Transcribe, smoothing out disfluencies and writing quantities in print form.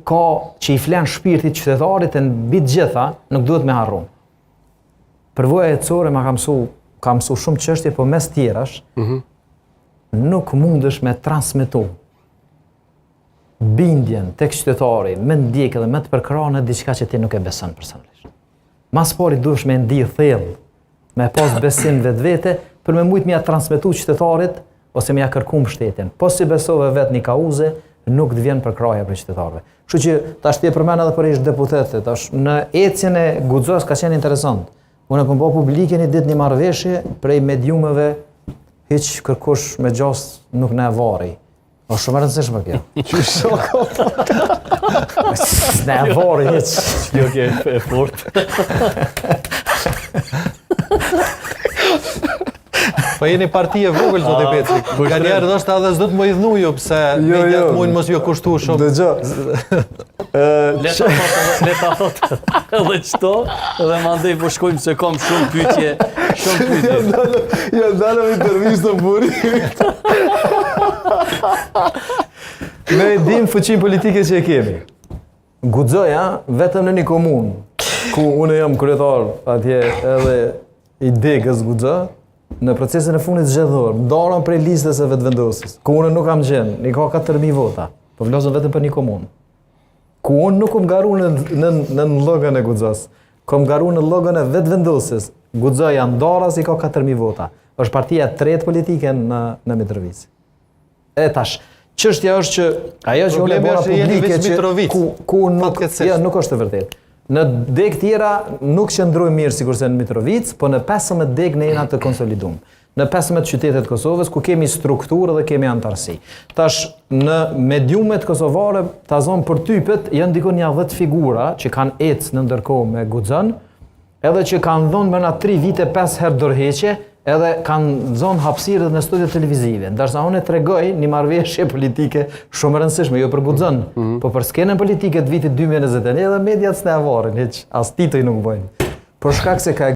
ka që i flen shpirtit qytetarit e mbi të gjitha, nuk duhet me harru. Përvoja jetësore ma ka mësu shumë çështje, po mes tjerash, nuk mundesh me transmetu bindjen tek qytetari, me ndjekë dhe me të përkra në diçka që ti nuk e beson personalisht. Mas pari duhesh me ndi thellë, me pas besim vetvete, për me mujt me ja transmetu qytetarit, ose me ja kërku mbështetjen. Po si besove vetë një kauze, nuk të vjen përkraja për qytetarëve. Kështu që tash ti e përmend edhe për ish deputete, tash në ecjen e guxos ka qenë interesant. Unë kom bë publike një ditë një marrëveshje prej mediumeve, hiç kërkush me gjas nuk na e varri. O shumë e rëndësishme kjo. Qysh shoko? Na e varri hiç. Jo ke e fort. Po jeni parti e vogël zotë Peci. Nga njerë ndoshta edhe s'do të më idhnu ju pse mediat mujnë mos ju kushtu shumë. Leta thot edhe qëto, edhe mandej po shkojmë se kam shumë pyetje. Ja dalëm intervistën buri. Ne dim fuqinë politike që e kemi. Guxoja vetëm në një komunë, ku unë jam kryetar atje edhe i degës Guxo, në procesin e fundit zgjedhor, ndarën prej listës së vetëvendosjes, ku unë nuk kam gjën, i ka 4000 vota, po vlosën vetëm për një komunë. Ku unë nuk kom garu në llogën e Guxos, kom garu në llogën e vetëvendosjes. Guxoja ndaras i ka 4000 vota. Është partia e tretë politike në Mitrovic. E tash, çështja është që ajo që unë bëra publike që ku nuk është e vërtetë. Në deg tjera nuk qëndroj mirë sikurse në Mitrovic, po në 15 deg ne jena të konsoliduar. Në 15 qytetet Kosovës ku kemi strukturë dhe kemi antarësi. Tash në mediumet kosovare ta zonë për typet janë dikon një 10 figura që kanë ecë në ndërkohë me Guxon, edhe që kanë dhënë mëna 3 vite 5 herë dorëheqje, edhe kanë zonë hapësirë në studio televizive. Ndërsa unë tregoj një marrëveshje politike shumë e rëndësishme, jo për Guxon, po për skenën politike të vitit 2021 edhe mediat s'na varrin hiç, as titoj nuk bojnë. Për shkak se ka